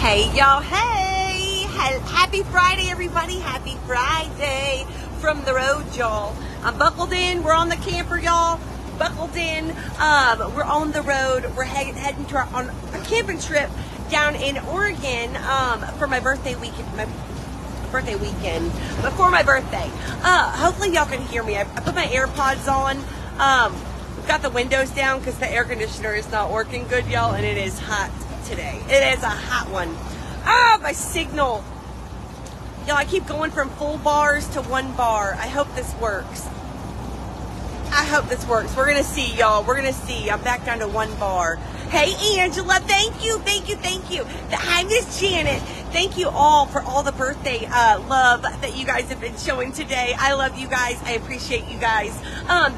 Hey y'all, hey! Happy Friday, everybody. Happy Friday from the road, y'all. I'm buckled in. We're on the camper, y'all. Buckled in. We're on the road. We're heading to on a camping trip down in Oregon for my birthday weekend. Before my birthday. Hopefully y'all can hear me. I put my AirPods on. We've got the windows down because the air conditioner is not working good, y'all, and it is hot today. It is a hot one. My signal. Y'all, I keep going from full bars to 1 bar. I hope this works. We're going to see, y'all. We're going to see. I'm back down to 1 bar. Hey, Angela. Thank you. Hi, Miss Janet. Thank you all for all the birthday love that you guys have been showing today. I love you guys. I appreciate you guys.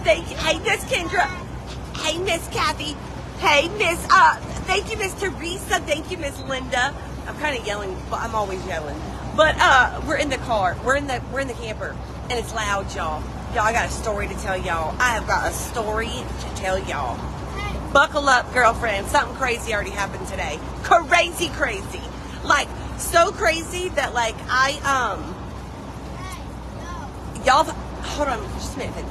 Thank you. Hey, Miss Kendra. Hey, Miss Kathy. Hey, Miss, thank you, Miss Teresa. Thank you, Miss Linda. I'm kind of yelling, but I'm always yelling. But, we're in the car. We're in the camper, and it's loud, y'all. Y'all, I got a story to tell y'all. I have got a story to tell y'all. Buckle up, girlfriend. Something crazy already happened today. Crazy. Like, so crazy that, like, y'all, hold on just a minute.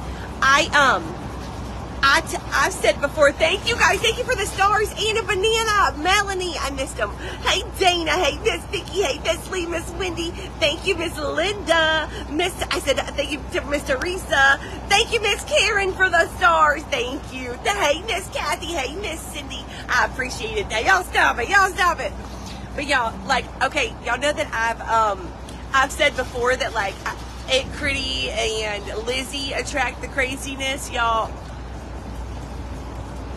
I've said before, thank you guys. Thank you for the stars. Anna, Banana, Melanie, I missed them. Hey, Dana. Hey, Miss Vicky. Hey, Miss Lee, Miss Wendy. Thank you, Miss Linda. I said thank you to Miss Teresa. Thank you, Miss Karen, for the stars. Thank you. Hey, Miss Kathy. Hey, Miss Cindy. I appreciate it. Now, y'all stop it. But y'all, like, okay, y'all know that I've said before that, like, Aunt Critty and Lizzie attract the craziness, y'all.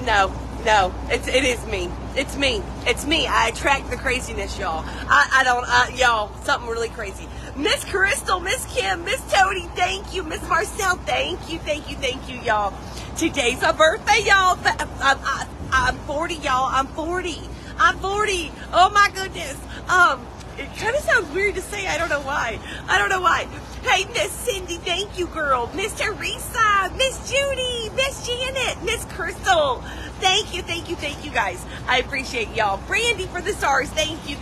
No, it is me. It's me. I attract the craziness, y'all. Y'all, something really crazy. Miss Crystal, Miss Kim, Miss Tony, thank you. Miss Marcel, thank you, y'all. Today's my birthday, y'all. I'm 40, y'all. I'm 40. Oh my goodness. It kind of sounds weird to say. I don't know why. Hey, Miss Cindy, thank you, girl. Miss Teresa, Miss Judy, Miss Janet, Miss Crystal. Thank you, guys. I appreciate y'all. Brandy for the stars. Thank you.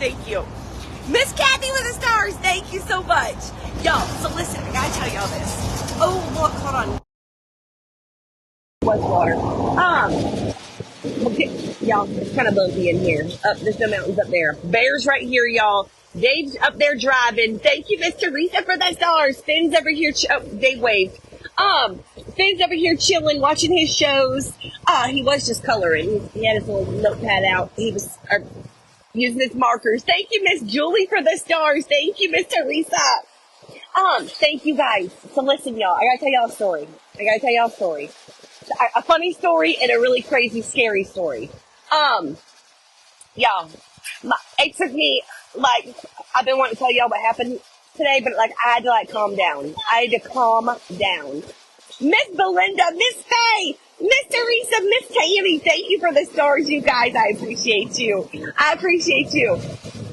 Miss Kathy with the stars. Thank you so much. Y'all, so listen, I gotta tell y'all this. Oh, look, hold on. What's water? Okay, y'all, it's kind of bumpy in here. There's no mountains up there. Bears right here, y'all. Dave's up there driving. Thank you, Miss Teresa, for the stars. Finn's over here. Dave waved. Finn's over here chilling, watching his shows. He was just coloring. He had his little notepad out. He was using his markers. Thank you, Miss Julie, for the stars. Thank you, Miss Teresa. Thank you, guys. So listen, y'all. I gotta tell y'all a story. A funny story and a really crazy, scary story. Y'all, it took me, like, I've been wanting to tell y'all what happened today, but, like, I had to, like, calm down. Miss Belinda, Miss Faye, Miss Teresa, Miss Tammy, thank you for the stars, you guys. I appreciate you.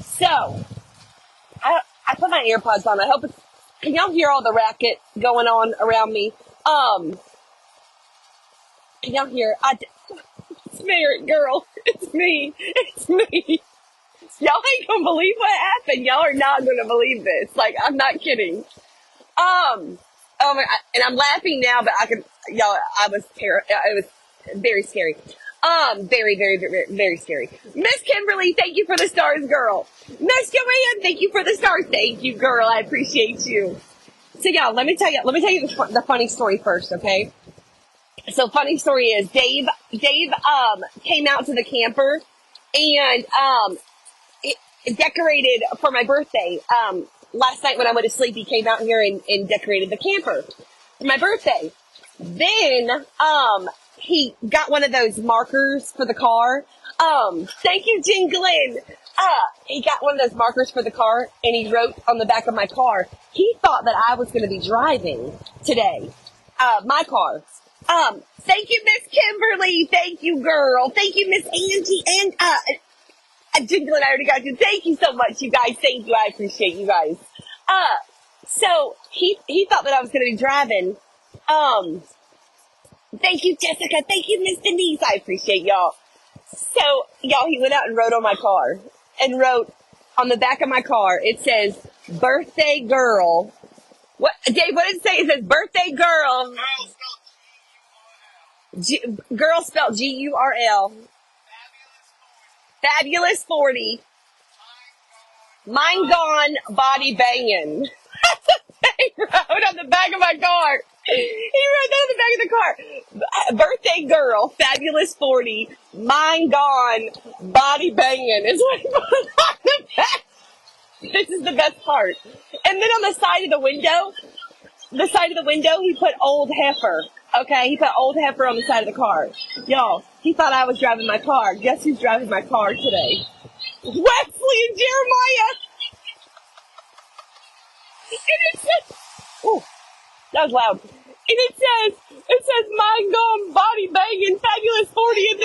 So, I put my AirPods on. I hope can y'all hear all the racket going on around me? Can y'all hear? Spirit girl, it's me. Y'all ain't gonna believe what happened. Y'all are not gonna believe this. Like, I'm not kidding. Oh my, and I'm laughing now, but I was it was very scary. Very scary. Miss Kimberly, thank you for the stars, girl. Miss Joanne, thank you for the stars. Thank you, girl. I appreciate you. So y'all, let me tell you the funny story first, okay? So funny story is Dave came out to the camper and it decorated for my birthday. Last night when I went to sleep, he came out here and decorated the camper for my birthday. Then he got one of those markers for the car. Thank you, Jen Glenn. He got one of those markers for the car and he wrote on the back of my car. He thought that I was going to be driving today, my car. Thank you, Miss Kimberly. Thank you, girl. Thank you, Miss Angie. And Jingle, and I already got you. Thank you so much, you guys. Thank you. I appreciate you guys. So he thought that I was going to be driving. Thank you, Jessica. Thank you, Miss Denise. I appreciate y'all. So, y'all, he went out and wrote on my car and wrote, On the back of my car, it says birthday girl. What, Dave, what did it say? It says birthday girl. Girl spelled Gurl. Fabulous 40. Mine gone, body banging. He wrote on the back of my car. He wrote that on the back of the car. Birthday girl, fabulous 40. Mine gone, body banging. Is what he put on the back. This is the best part. And then on the side of the window, he put old heifer. Okay, he put old heifer on the side of the car. Y'all, he thought I was driving my car. Guess who's driving my car today? Wesley and Jeremiah. And it says, ooh, that was loud. And it says, mine gone, body banging, fabulous 40. And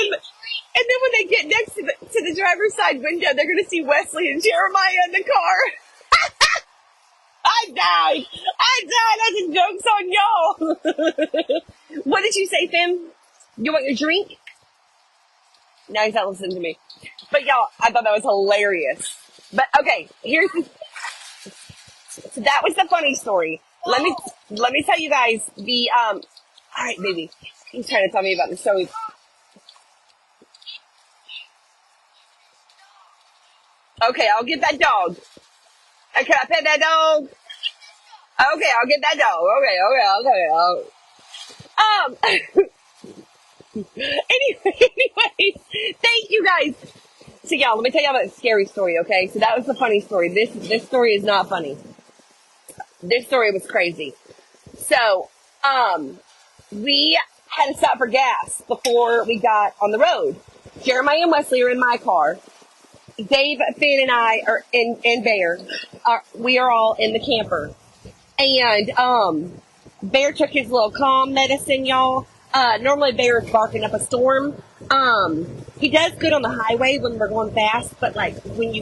then when they get next to the driver's side window, they're going to see Wesley and Jeremiah in the car. I died. That's a joke's on y'all. What did you say, Finn? You want your drink? No, he's not listening to me. But y'all, I thought that was hilarious. But okay, so that was the funny story. Let me tell you guys the all right, baby. He's trying to tell me about the story. Okay, I'll get that dog. Can I pet that dog? Okay, I'll get that dog. Anyways, thank you guys. So y'all, let me tell you about a scary story, okay? So that was the funny story. This story is not funny. This story was crazy. So, we had to stop for gas before we got on the road. Jeremiah and Wesley are in my car. Dave, Finn, and I are in Bear. We are all in the camper. And, Bear took his little calm medicine, y'all. Normally Bear is barking up a storm. He does good on the highway when we're going fast, but like when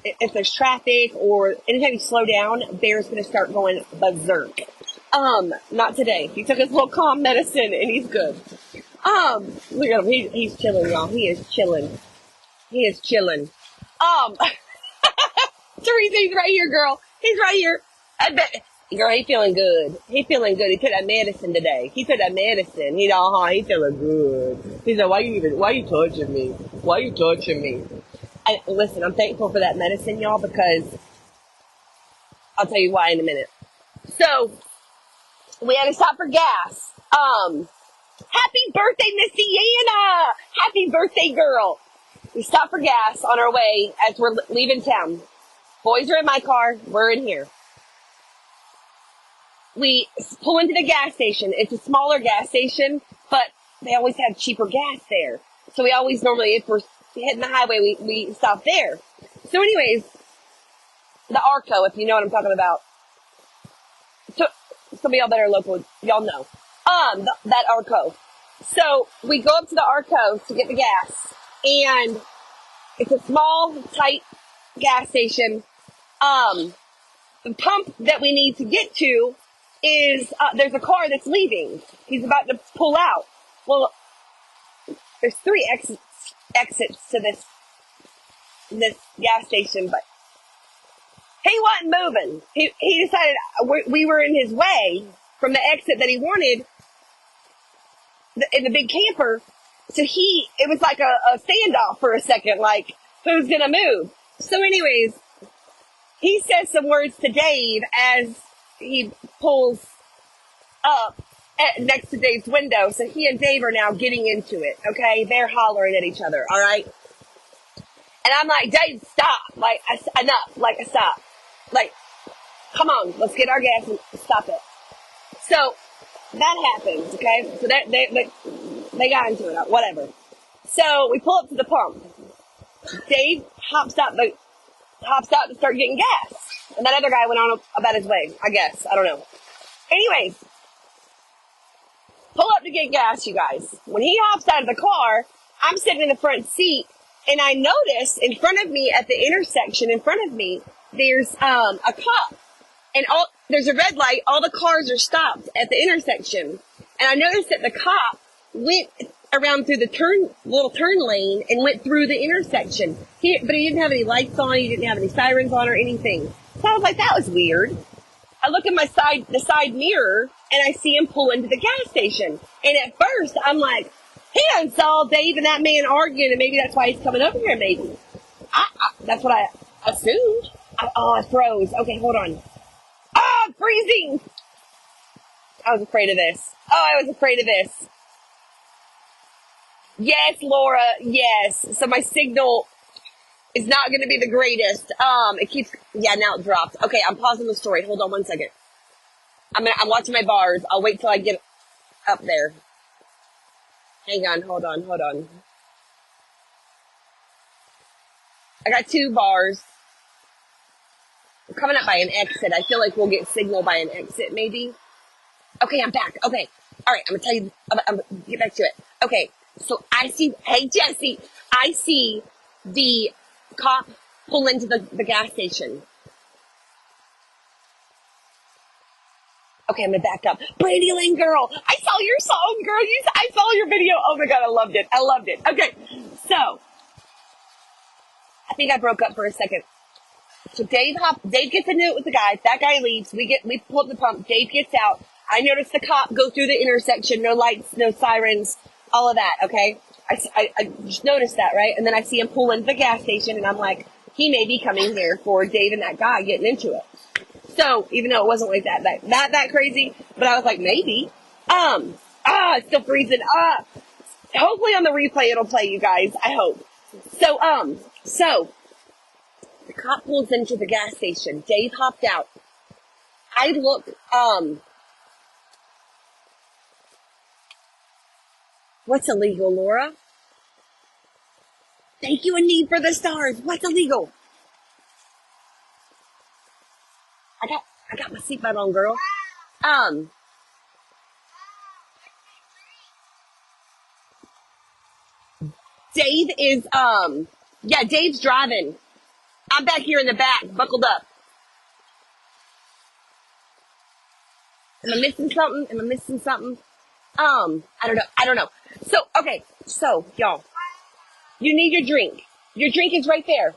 if there's traffic or anytime you slow down, Bear's gonna start going berserk. Not today. He took his little calm medicine and he's good. Look at him. He's chilling, y'all. He is chilling. Teresa, he's right here, girl. He's right here. I bet. Girl, he feeling good. He took that medicine today. He feeling good. He said, why you touching me? And listen, I'm thankful for that medicine, y'all, because I'll tell you why in a minute. So, we had to stop for gas. Happy birthday, Miss Deanna! Happy birthday, girl! We stopped for gas on our way as we're leaving town. Boys are in my car. We're in here. We pull into the gas station. It's a smaller gas station, but they always have cheaper gas there. So we always normally, if we're hitting the highway, we stop there. So anyways, the Arco, if you know what I'm talking about. So, some of y'all that are local, y'all know. That Arco. So we go up to the Arco to get the gas. And it's a small, tight gas station. The pump that we need to get to is, there's a car that's leaving. He's about to pull out. Well, there's 3 exits to this gas station, but he wasn't moving. He decided we were in his way from the exit that he wanted in the big camper. So it was like a standoff for a second, like, who's gonna move? So anyways, he says some words to Dave as he pulls up next to Dave's window. So he and Dave are now getting into it, okay? They're hollering at each other, all right? And I'm like, Dave, stop. Like, enough. Like, stop. Like, come on, let's get our gas and stop it. So that happens, okay? So they got into it, whatever. So we pull up to the pump. Dave hops out to start getting gas. And that other guy went on about his way, I guess. I don't know. Anyways, pull up to get gas, you guys. When he hops out of the car, I'm sitting in the front seat, and I notice in front of me at the intersection in front of me, there's a cop. And there's a red light. All the cars are stopped at the intersection. And I noticed that the cop went around through the little turn lane and went through the intersection. But he didn't have any lights on. He didn't have any sirens on or anything. So I was like, that was weird. I look at the side mirror, and I see him pull into the gas station. And at first, I'm like, he done saw Dave and that man arguing, and maybe that's why he's coming over here, maybe. That's what I assumed. I froze. Okay, hold on. I'm freezing! I was afraid of this. I was afraid of this. Yes, Laura, yes. So my signal is not going to be the greatest. Now it dropped. Okay, I'm pausing the story. Hold on one second. I'm watching my bars. I'll wait till I get up there. Hang on, hold on. I got 2 bars. I'm coming up by an exit. I feel like we'll get signal by an exit, maybe. Okay, I'm back. Okay. All right, I'm going to tell you. I'm going to get back to it. Okay, so hey, Jesse, I see the cop pull into the gas station. Okay, I'm going to back up. Brandy Lane girl, I saw your song, girl. I saw your video. Oh my God, I loved it. Okay, so I think I broke up for a second. So Dave gets into it with the guy. That guy leaves. We pull up the pump. Dave gets out. I notice the cop go through the intersection. No lights, no sirens, all of that. Okay. I just noticed that, right? And then I see him pull into the gas station, and I'm like, he may be coming here for Dave and that guy getting into it. So even though it wasn't like that crazy, but I was like, maybe. It's still freezing. Hopefully on the replay it'll play, you guys. I hope. So the cop pulls into the gas station. Dave hopped out. I look, what's illegal, Laura? Thank you, Anid, for the stars. What's illegal? I got my seatbelt on, girl. Dave is, Dave's driving. I'm back here in the back, buckled up. Am I missing something? I don't know. So, y'all, you need your drink. Your drink is right there.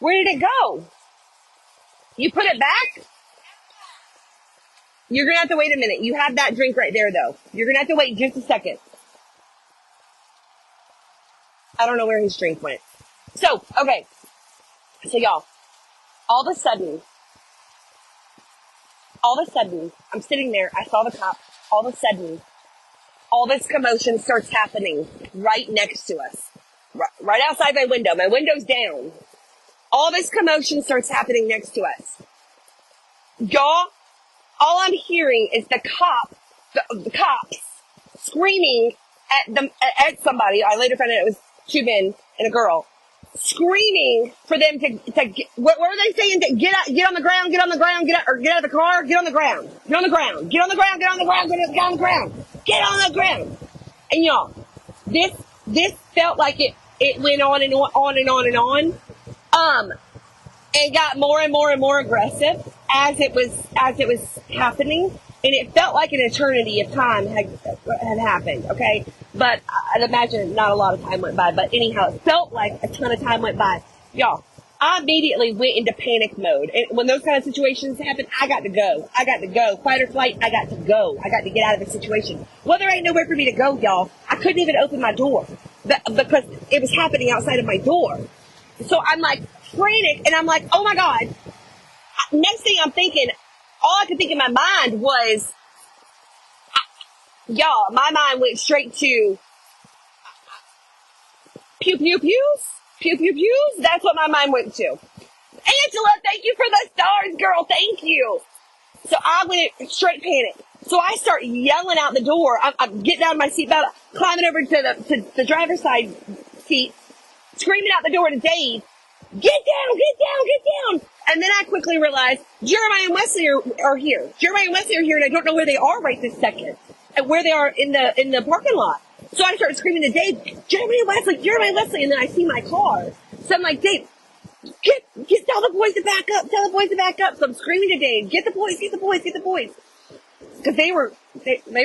Where did it go? You put it back? You're gonna have to wait a minute. You have that drink right there, though. You're gonna have to wait just a second. I don't know where his drink went. So, okay. So, y'all, all of a sudden, I'm sitting there. I saw the cop. All of a sudden, all this commotion starts happening right next to us. Right outside my window. My window's down. All this commotion starts happening next to us. Y'all, all I'm hearing is the cops screaming at somebody. I later found out it was 2 men and a girl. Screaming for them to what were they saying? To get on the ground, get out of the car, get on the ground. And y'all, this felt like it went on and on. And got more and more aggressive as it was happening, and it felt like an eternity of time had happened. Okay, but I'd imagine not a lot of time went by. But anyhow, it felt like a ton of time went by. Y'all, I immediately went into panic mode, and when those kind of situations happen, I got to go. Fight or flight. I got to go. I got to get out of the situation. Well, there ain't nowhere for me to go, y'all. I couldn't even open my door because it was happening outside of my door. So I'm like frantic, and I'm like, oh my God. Next thing I'm thinking, all I could think in my mind was, y'all, my mind went straight to pew pew pews. That's what my mind went to. Angela, thank you for the stars, girl. Thank you. So I went straight panic. So I start yelling out the door. I'm getting out of my seatbelt, climbing over to the driver's side seat, screaming out the door to Dave, get down. And then I quickly realized Jeremiah and Wesley are here. And I don't know where they are right this second, and where they are in the parking lot. So I start screaming to Dave, Jeremiah and Wesley, and then I see my car. So I'm like, Dave, tell the boys to back up. So I'm screaming to Dave, get the boys. because they were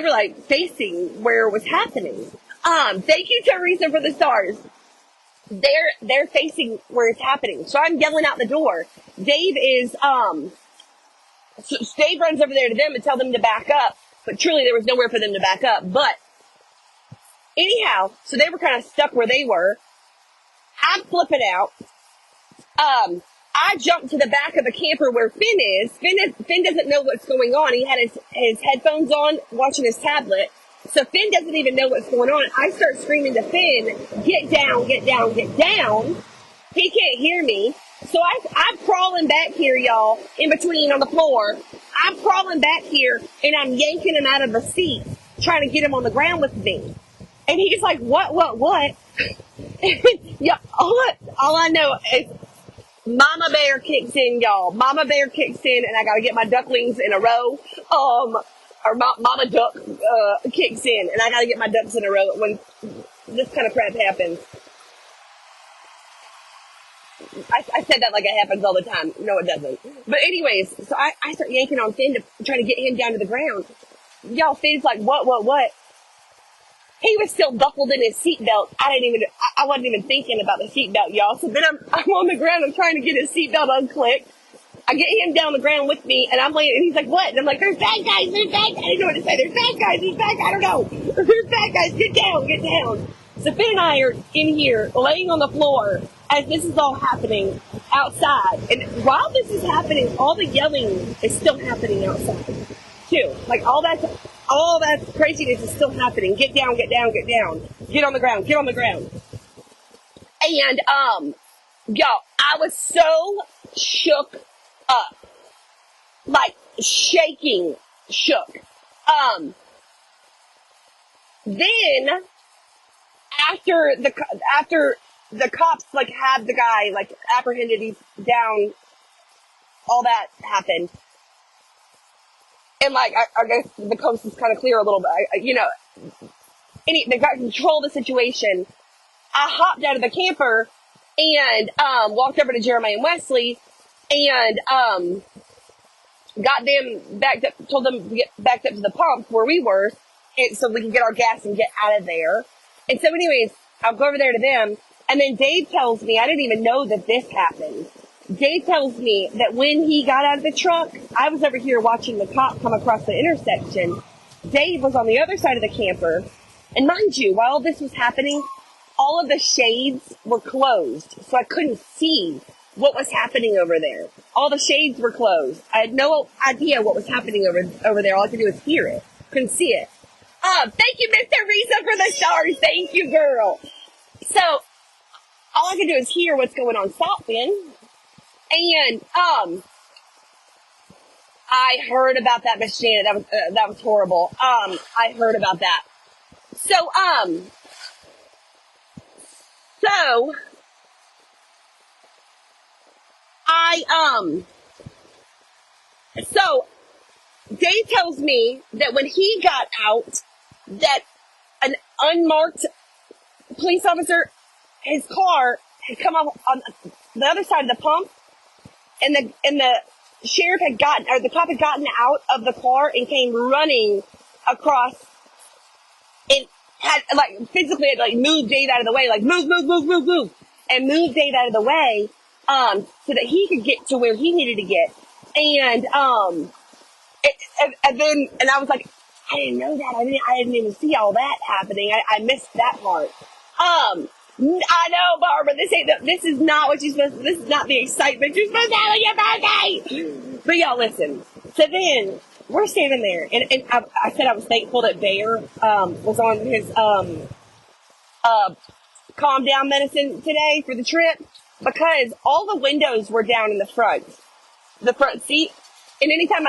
like facing where it was happening. Thank you, Teresa, for the stars. They're facing where it's happening. So I'm yelling out the door. Dave is so Dave runs over there to them and tell them to back up. But truly, there was nowhere for them to back up. But anyhow, so they were kind of stuck where they were. I'm flipping out. I jumped to the back of the camper where Finn is. Finn doesn't know what's going on. He had his headphones on, watching his tablet. So Finn doesn't even know what's going on. I start screaming to Finn, get down, get down, get down. He can't hear me. So I'm crawling back here, y'all, in between on the floor. I'm crawling back here, and I'm yanking him out of the seat, trying to get him on the ground with me. And he's like, what? Yeah, all I know is Mama Bear kicks in, y'all. Mama Bear kicks in, and I gotta get my ducklings in a row. Or Mama Duck kicks in, and I gotta get my ducks in a row when this kind of crap happens. I said that like it happens all the time. No, it doesn't. But anyways, so I start yanking on Finn to try to get him down to the ground. Y'all, Finn's like, what? He was still buckled in his seatbelt. I wasn't even thinking about the seatbelt, y'all. So then I'm on the ground. I'm trying to get his seatbelt unclicked. I get him down the ground with me, and I'm laying, and he's like, what? And I'm like, there's bad guys. I didn't know what to say. There's bad guys. I don't know. There's bad guys. Get down. So Finn and I are in here, laying on the floor, as this is all happening outside. And while this is happening, all the yelling is still happening outside, too. Like, all that craziness is still happening. Get down. Get on the ground. And, y'all, I was so shook up, like shaking, shook. Then after the cops like had the guy like apprehended, he's down, all that happened, and like I guess the coast is kind of clear a little bit. They got control of the situation. I hopped out of the camper and walked over to Jeremiah and Wesley and got them backed up, told them to get backed up to the pump where we were, and so we can get our gas and get out of there. And so anyways, I'll go over there to them, and then Dave tells me, I didn't even know that this happened. Dave tells me that when he got out of the truck, I was over here watching the cop come across the intersection. Dave was on the other side of the camper, and mind you, while this was happening, all of the shades were closed, so I couldn't see what was happening over there. All the shades were closed. I had no idea what was happening over there. All I could do was hear it. Couldn't see it. Thank you, Miss Teresa, for the stars. Thank you, girl. So, all I could do is hear what's going on southend. And, I heard about that, Miss Janet. That was horrible. I heard about that. So, so Dave tells me that when he got out, that an unmarked police officer, his car had come up on the other side of the pump, and the sheriff had the cop had gotten out of the car and came running across, and had physically moved Dave out of the way, move, and moved Dave out of the way, so that he could get to where he needed to get. And, and I was like, I didn't know that. I didn't even see all that happening. I missed that part. I know, Barbara, this is not what you're supposed to, this is not the excitement you're supposed to have on your birthday. But y'all listen. So then we're standing there, and I said I was thankful that Bear, was on his, calm down medicine today for the trip, because all the windows were down in the front seat. And anytime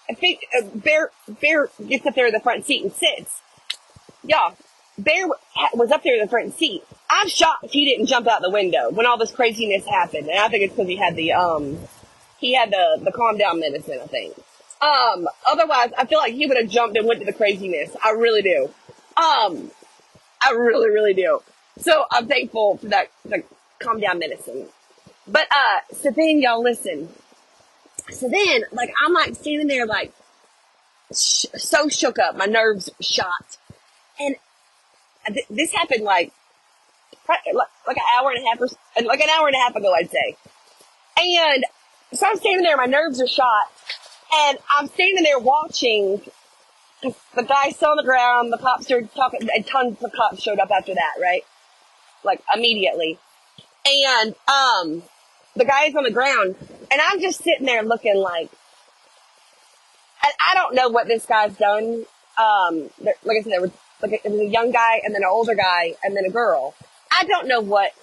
I think Bear gets up there in the front seat and sits. Yeah, Bear was up there in the front seat. I'm shocked he didn't jump out the window when all this craziness happened. And I think it's because he had the calm down medicine, I think. Otherwise, I feel like he would have jumped and went to the craziness. I really do. I really, really do. So I'm thankful for that, the calm down medicine. But, so then y'all listen. So then, I'm standing there so shook up. My nerves shot. And this happened like an hour and a half, like an hour and a half ago, I'd say. And so I'm standing there, my nerves are shot, and I'm standing there watching. The guy's still on the ground, the cops are talking, and tons of cops showed up after that, right? Like, immediately. And, the guy's on the ground, and I'm just sitting there looking like, I don't know what this guy's done. Like I said, it was a young guy, and then an older guy, and then a girl. I don't know what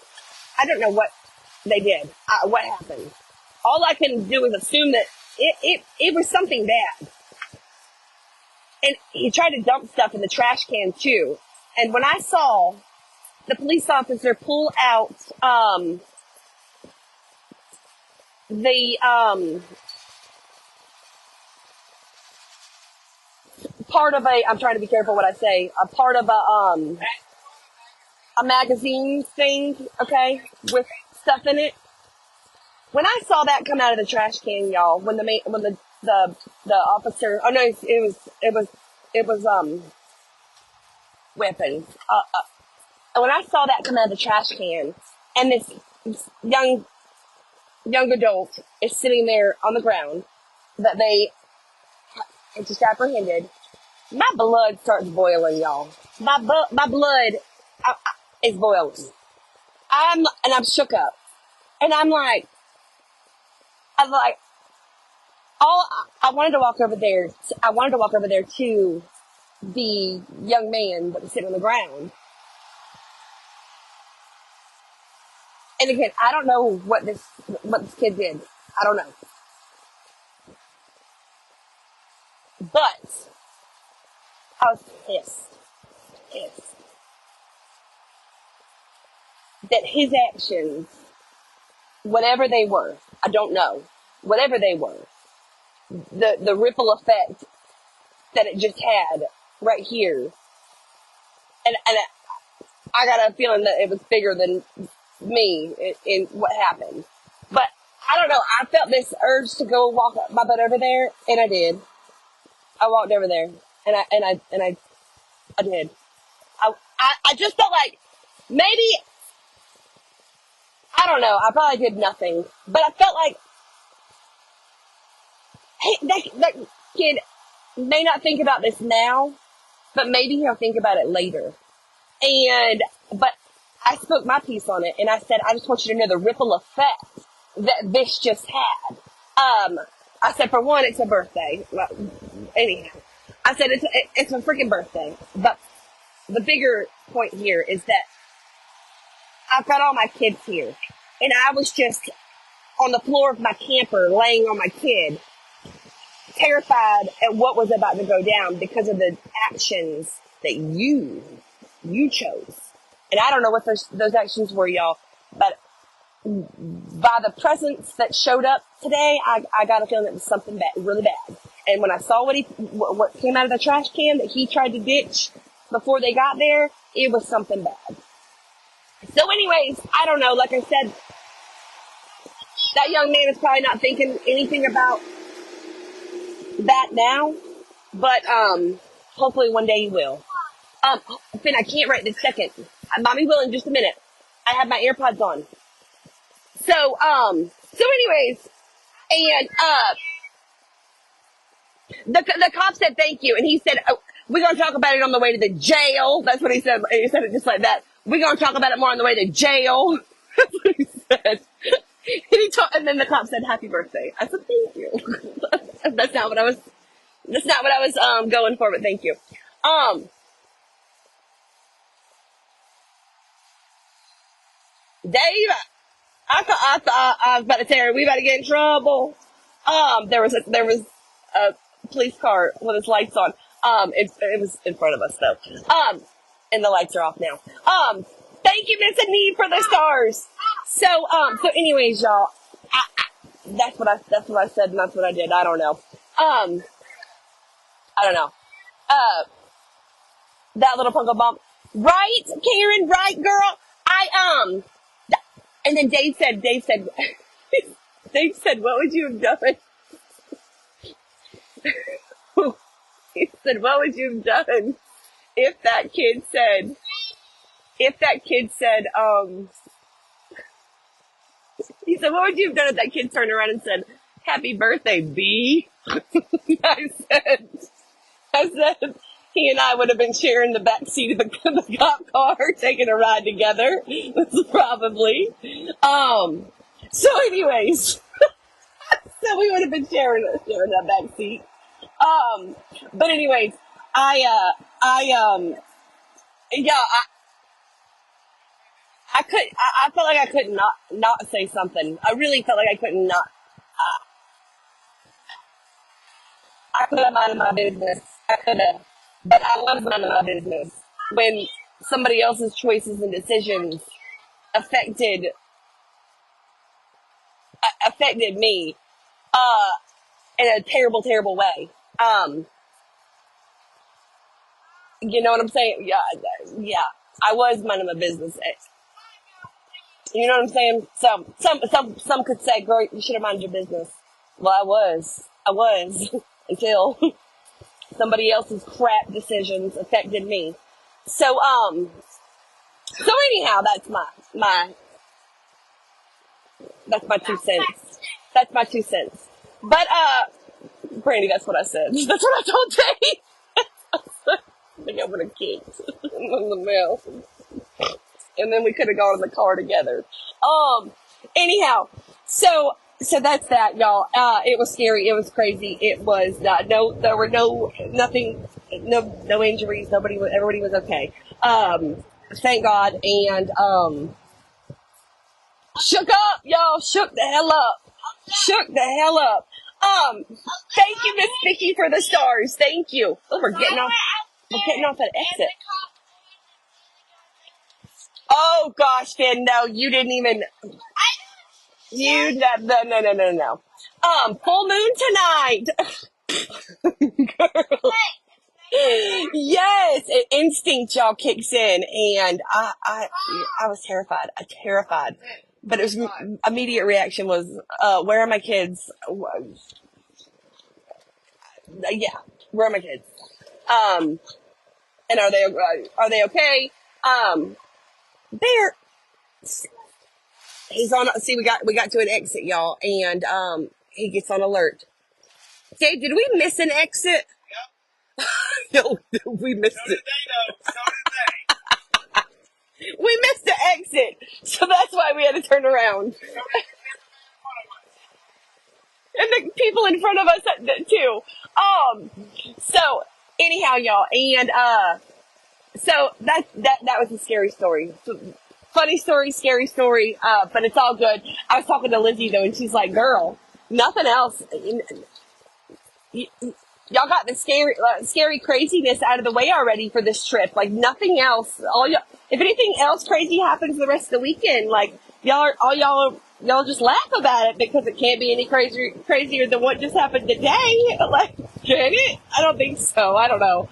they did, what happened. All I can do is assume that it was something bad. And he tried to dump stuff in the trash can too. And when I saw the police officer pull out, the, part of I'm trying to be careful what I say, a part of a magazine thing, okay, with stuff in it. When I saw that come out of the trash can, y'all, when the officer, oh no, it was weapons. When I saw that come out of the trash can, and this young adult is sitting there on the ground that they had just apprehended, my blood starts boiling, y'all. My blood is boiling. I'm shook up, and I'm like, all I wanted to walk over there. I wanted to walk over there to the young man that was sitting on the ground. And again, I don't know what this kid did. I don't know, but I was pissed that his actions, whatever they were, I don't know, whatever they were, the ripple effect that it just had right here, and I got a feeling that it was bigger than me in what happened. But I don't know. I felt this urge to go walk my butt over there, and I did. I walked over there, and I did. I just felt like maybe, I don't know. I probably did nothing, but I felt like, hey, that kid may not think about this now, but maybe he'll think about it later. But I spoke my piece on it, and I said, I just want you to know the ripple effect that this just had. I said, for one, it's a birthday. Well, anyhow, I said, it's a freaking birthday. But the bigger point here is that I've got all my kids here, and I was just on the floor of my camper, laying on my kid, terrified at what was about to go down because of the actions that you chose. And I don't know what those actions were, y'all, but by the presence that showed up today, I got a feeling it was something bad, really bad. And when I saw what came out of the trash can that he tried to ditch before they got there, it was something bad. So anyways, I don't know, like I said, that young man is probably not thinking anything about that now, but hopefully one day he will. Finn, I can't right this second. Mommy will in just a minute. I have my AirPods on. So anyways, and the cop said thank you, and he said, oh, we're gonna talk about it on the way to the jail. That's what he said. He said it just like that. We're gonna talk about it more on the way to jail. That's what he said. And then the cop said, "Happy birthday." I said, "Thank you." That's not what I was going for, but thank you. Dave, I was about to tell her we about to get in trouble. There was a police car with its lights on. It was in front of us though. And the lights are off now. Thank you, Miss Anee, for the stars. So anyways, y'all, that's what I said, and that's what I did. I don't know. I don't know. That little punkle bump, right, Karen? Right, girl. And then Dave said, Dave said, what would you have done? He said, "What would you have done if that kid said, if that kid said, he said, what would you have done if that kid turned around and said, 'Happy birthday, B?'" I said, I said, he and I would have been sharing the back seat of the cop car, taking a ride together. Probably. Um, so anyways, so we would have been sharing that back seat. Um, but anyways, yeah, I felt like I could not say something. I really felt like I couldn't not, I could have minded my business. I could have, but I was minding my business when somebody else's choices and decisions affected affected me uh in a terrible, terrible way. Um, you know what I'm saying? Yeah, yeah. I was minding my business. You know what I'm saying? So some could say, "Girl, you should have minded your business." Well, I was until somebody else's crap decisions affected me. So so anyhow, my that's my 2 cents. That's my 2 cents. But Brandy, that's what I said. That's what I told Jay. I think I would have kicked in the mail, and then we could have gone in the car together. Anyhow, so that's that, y'all. It was scary. It was crazy. It was no. There were nothing, no injuries. Everybody was okay. Thank God. And shook up, y'all. Shook the hell up. Shook the hell up. Um, Thank you, Miss Vicky, for the stars. Thank you. Oh, we're getting off. We're getting off at exit. Oh gosh, Finn, no, you didn't even. You no no no no no no. Full moon tonight. Yes, an instinct y'all kicks in, and I was terrified. I terrified, but it was immediate reaction was, where are my kids? Yeah, where are my kids? Um, and are they okay? Um, they're he's on. See, we got to an exit, y'all, and he gets on alert. Okay, did we miss an exit? No, we missed it. We missed the exit, so that's why we had to turn around. And the people in front of us too. Um, so anyhow, y'all, and so that was a scary story. So, funny story, scary story, but it's all good. I was talking to Lizzie though, and she's like, "Girl, nothing else. Y- Y'all got the scary craziness out of the way already for this trip. Like nothing else. If anything else crazy happens the rest of the weekend, like y'all just laugh about it because it can't be any crazier than what just happened today. Like, can it? I don't think so. I don't know.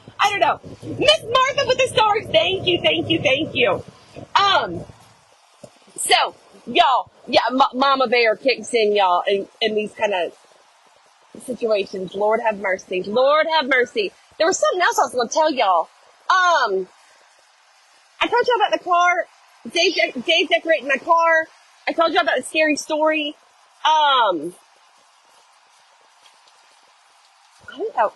Miss Martha with the stars. Thank you, thank you, thank you. Um, so y'all, yeah, Mama Bear kicks in, y'all, in these kind of situations. Lord have mercy. Lord have mercy. There was something else I was going to tell y'all. I told y'all about the car. Dave decorating my car. I told y'all about the scary story. Um, I don't know.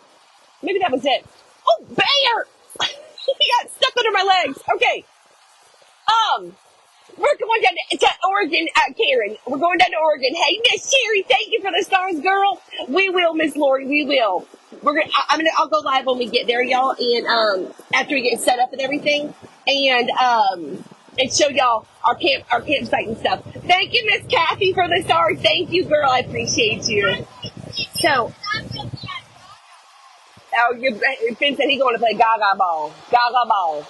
Maybe that was it. Oh, Bear! He got stuck under my legs. Okay. Um, we're going down to Oregon, Karen. We're going down to Oregon. Hey, Miss Sherry, thank you for the stars, girl. We will, Miss Lori. We will. I'll go live when we get there, y'all, and after we get set up and everything, and show y'all our campsite and stuff. Thank you, Miss Kathy, for the stars. Thank you, girl. I appreciate you. So, Finn said he's going to play Gaga ball. Gaga ball.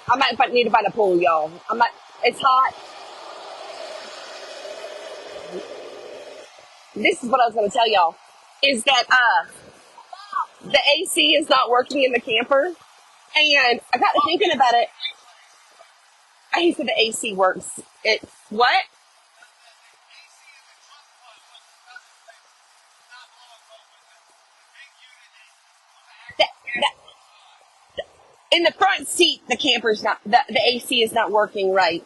I might need to find a pool, y'all. It's hot. This is what I was going to tell y'all, is that the AC is not working in the camper, and I got to thinking about it. He said the AC works. It what? front seat, the camper's not, the AC is not working right.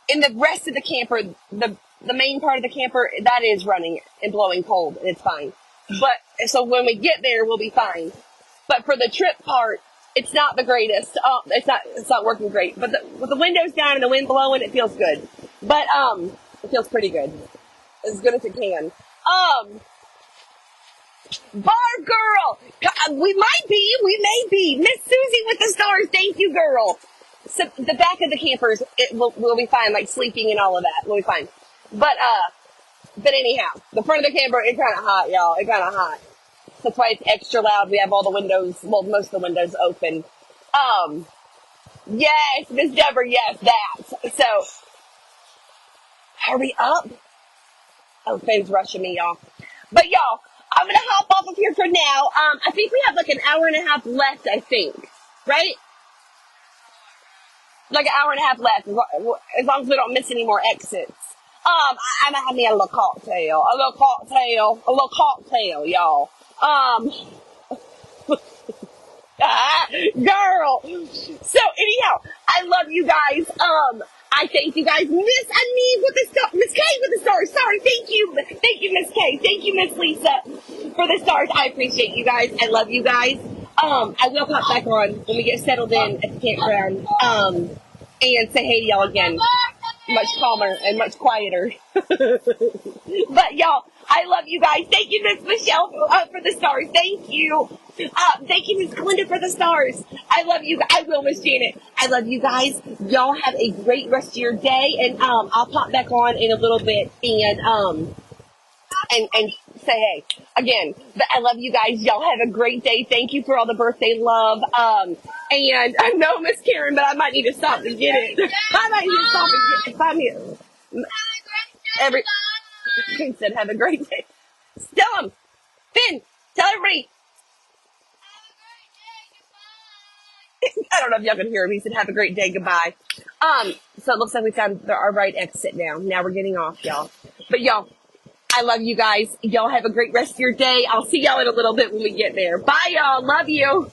In the rest of the camper, the main part of the camper, that is running and blowing cold, and it's fine. But, so when we get there, we'll be fine. But for the trip part, it's not the greatest. It's not working great. But with the windows down and the wind blowing, it feels good. But, it feels pretty good. As good as it can. Bar girl! We may be. Miss Susie with the stars, thank you, girl. So the back of the campers, we'll be fine, like sleeping and all of that. We'll be fine. But anyhow, the front of the camper, it's kind of hot, y'all. It's kind of hot. That's why it's extra loud. We have all the windows, well, most of the windows open. Yes, Miss Deborah, yes, that. So, hurry up. Oh, Faye's rushing me, y'all. But y'all, I'm gonna hop off of here for now. I think we have like an hour and a half left, I think. Right? Like an hour and a half left, as long as we don't miss any more exits. I'm gonna have me a little cocktail, y'all. Girl. So anyhow, I love you guys. I thank you guys. Miss Annie with the star, Miss K with the stars. Sorry, thank you, Miss K. Thank you, Miss Lisa, for the stars. I appreciate you guys. I love you guys. I will pop back on when we get settled in at the campground. And say hey to y'all again. Much calmer and much quieter. But y'all, I love you guys. Thank you, Miss Michelle, for the stars. Thank you. Thank you, Miss Glinda, for the stars. I love you. I will, Miss Janet. I love you guys. Y'all have a great rest of your day, and I'll pop back on in a little bit and say hey again. But I love you guys. Y'all have a great day. Thank you for all the birthday love. And I know Miss Karen, but I might need to stop and get it. I might need to stop and get it. If I'm here. He said, have a great day. Tell him. Finn, tell everybody. I don't know if y'all can hear him. He said, have a great day. Goodbye. So it looks like we found our right exit now. Now we're getting off, y'all. But y'all, I love you guys. Y'all have a great rest of your day. I'll see y'all in a little bit when we get there. Bye, y'all. Love you.